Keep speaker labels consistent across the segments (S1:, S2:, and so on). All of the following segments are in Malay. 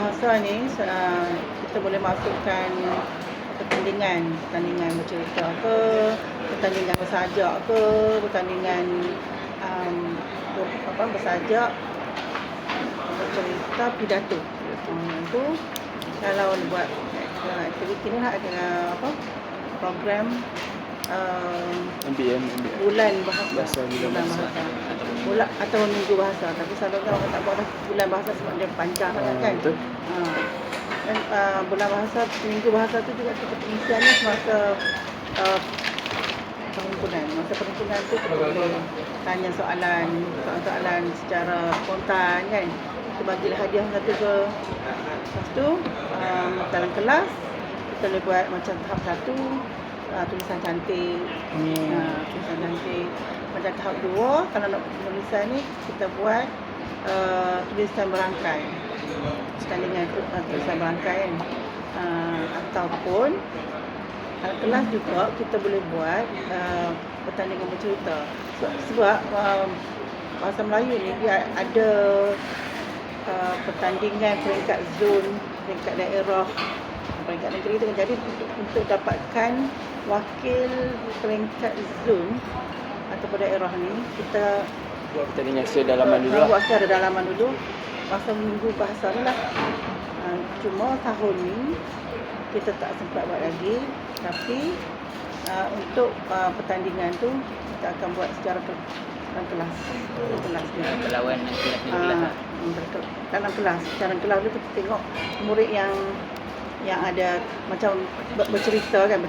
S1: bahasa ni kita boleh masukkan pertandingan bercerita ke, pertandingan bersajak ke, pertandingan bersajak, bercerita, pidato. Itu kalau buat aktiviti ni ada program
S2: MBM
S1: bulan bahasa atau minggu bahasa, tapi selalunya orang tak buat bulan bahasa sebab dia panjang sangat kan.
S2: Betul.
S1: Dan bulan bahasa, minggu bahasa tu juga kita pengisiannya semasa perhimpunan. Masa perhimpunan tu kita boleh tanya soalan secara spontan kan. Kita bagilah hadiah satu ke. Lepas tu dalam kelas kita boleh buat macam tahap 1 tulisan cantik. Tulisan cantik. Macam tahap 2 kalau nak tulisan ni kita buat tulisan berangkai. Pertandingan tulisan berangkai kan. Ataupun dalam kelas juga kita boleh buat pertandingan bercerita. Sebab bahasa Melayu ni dia ada pertandingan peringkat zon, peringkat daerah, peringkat negeri tu. Jadi untuk dapatkan wakil peringkat zon ataupun daerah ni, kita
S2: buat pertandingan secara dalaman dulu lah.
S1: Buat secara dalaman dulu masa minggu bahasa ni lah. Cuma tahun ni kita tak sempat buat lagi, tapi untuk pertandingan tu kita akan buat secara dalam kelas
S3: Perlawan
S1: dalam kelas. Dalam kelas tu kita tengok murid yang ada macam bercerita dengan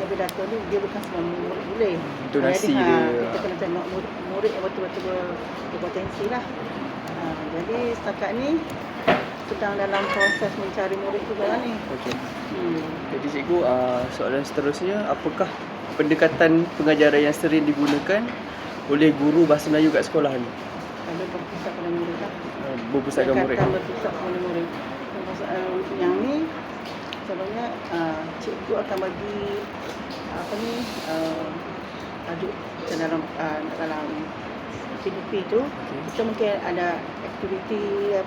S1: pidato ni, dia bukan semua murid boleh.
S2: Intonasi
S1: Jadi,
S2: dia.
S1: kita kena tengok murid yang betul-betul berpotensi lah. Jadi setakat ni sedang dalam proses mencari murid juga ni.
S2: Okey. Jadi cikgu, soalan seterusnya, apakah pendekatan pengajaran yang sering digunakan oleh guru bahasa Melayu kat sekolah ni?
S1: Kalau berpusat pada murid lah.
S2: Berpusatkan murid.
S1: Berpusat pada murid. Yang ni sebenarnya cikgu akan bagi tajuk dalam PDP tu. Kita mungkin ada aktiviti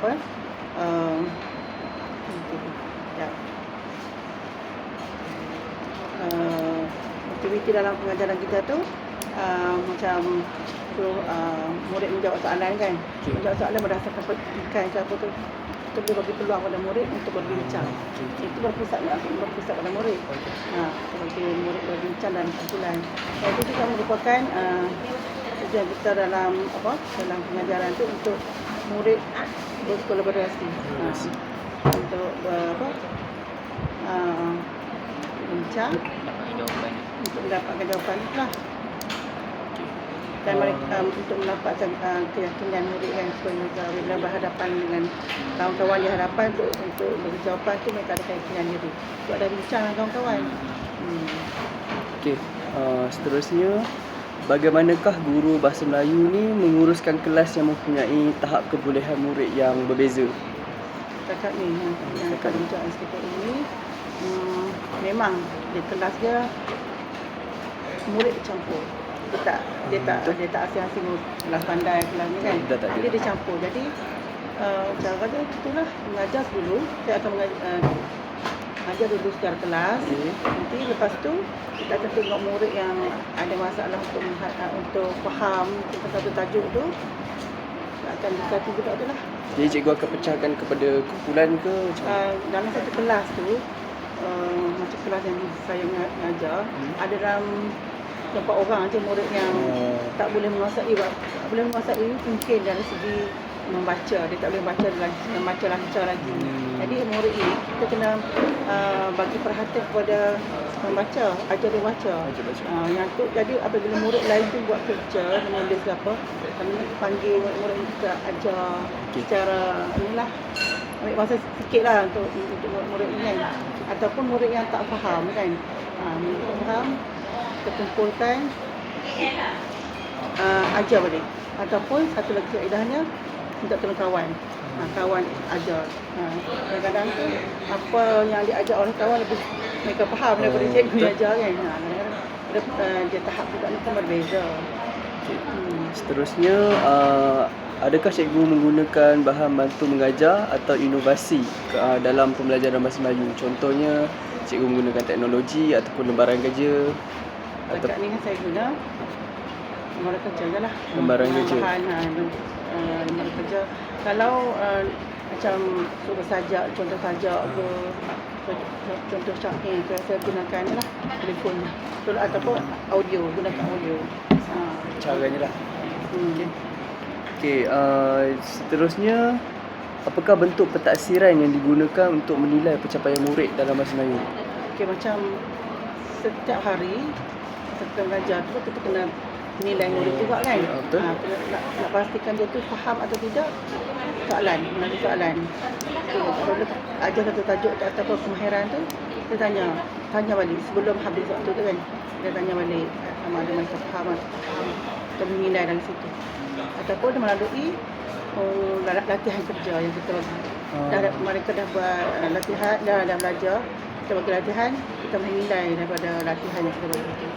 S1: aktiviti dalam pengajaran kita tu macam tu, murid menjawab soalan kan. Menjawab soalan berdasarkan petikan ke apa tu, kita boleh bagi peluang pada murid untuk berbincang. Itu berpusat pada murid. Bagi murid berbincang dan kumpulan. Itu juga merupakan tujuan kita dalam pengajaran tu, untuk murid berkolaborasi. Untuk bincang untuk mendapatkan jawapan lah. Dan mereka untuk mendapatkan keyakinan murid yang bila berhadapan dengan kawan-kawan di hadapan untuk beri jawapan tu, mereka ada keyakinan diri. Untuk ada bincang dengan kawan-kawan.
S2: Okey, seterusnya, bagaimanakah guru bahasa Melayu ni menguruskan kelas yang mempunyai tahap kebolehan murid yang berbeza?
S1: Setakat ni yang akan bincang sekitar ini, memang di kelas dia murid bercampur. Dia tak asing-asing kelas pandai kelas ni kan. Jadi dia campur. Jadi cara dia itulah, mengajar dulu. Saya akan mengajar dulu secara kelas. Nanti lepas tu kita akan tengok murid yang ada masalah untuk faham tentang satu tajuk tu, akan dikati juga tu lah.
S2: Jadi cikgu akan pecahkan kepada kumpulan ke?
S1: Dalam satu kelas tu, macam kelas yang saya mengajar, ada dalam 4 orang je murid yang tak boleh menguasai mungkin dari segi membaca. Dia tak boleh membaca lancar lagi. Jadi murid ni kita kena bagi perhatian kepada membaca, ajar dia baca. Yang tu, jadi apabila murid lain tu buat kerja menulis ke apa, kami panggil murid kita ajar secara inilah, ambil masa sikit lah untuk murid ini kan. Ataupun murid yang tak faham kan, murid tak faham, kita kumpulkan, ajar balik. Ataupun satu lagi kaedahnya, minta tolong kawan. Kawan ajar. Kadang-kadang tu apa yang diajar oleh kawan lebih mereka faham daripada cikgu yang ajar kan. Dia tahap juga ni pun berbeza.
S2: Seterusnya, adakah cikgu menggunakan bahan bantu mengajar atau inovasi dalam pembelajaran bahasa Melayu? Contohnya, cikgu menggunakan teknologi ataupun lembaran kerja.
S1: Dekat ni kan saya guna lembaran kerja je lah.
S2: Lembaran kerja.
S1: Lembaran kerja. Kalau macam suruh sajak, contoh sajak ke, contoh syair ke, saya gunakan lah telefon lah. Ataupun audio, gunakan audio.
S2: Caranya lah. Okey, seterusnya, apakah bentuk pentaksiran yang digunakan untuk menilai pencapaian murid dalam bahasa Melayu?
S1: Okey, macam setiap hari kita mengajar tu kita kena nilai murid juga kan.
S2: Betul.
S1: Nak pastikan dia tu faham atau tidak, melalui soalan. Kalau ajar satu tajuk ataupun kemahiran tu, dia tanya balik sebelum habis waktu tu kan. Dia tanya balik sama ada mereka faham atau tak faham. Kita menilai dari situ. Ataupun melalui latihan kerja yang kita bagi. Mereka dah buat latihan, dah belajar, kita bagi latihan, kita menilai daripada latihan yang kita bagi itu.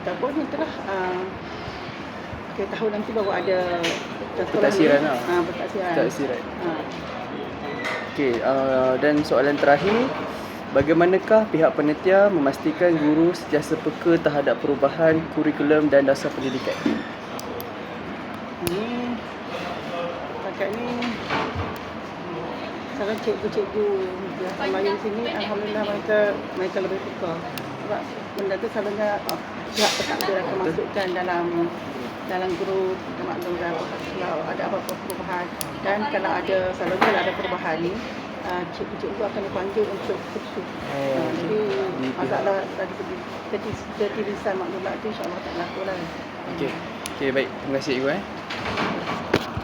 S1: Ataupun itulah kita tahu nanti baru ada
S2: Pentaksiran lah.
S1: Pentaksiran.
S2: Okey, dan soalan terakhir, bagaimanakah pihak panitia memastikan guru sentiasa peka terhadap perubahan kurikulum dan dasar pendidikan?
S1: Setakat ni sekarang cikgu-cikgu bahasa Melayu sini alhamdulillah mereka lebih peka. Sebab benda tu selalunya pihak pentadbir akan masukkan dalam grup kita maklum kalau ada apa-apa perubahan, dan kalau selalunya ada perubahan ni cikgu-cikgu akan dipanggil untuk kursus. Jadi masalah dari segi ketidaklisan maklumat tu insya-Allah tak berlaku lah.
S2: Okey, baik. Terima kasih cikgu.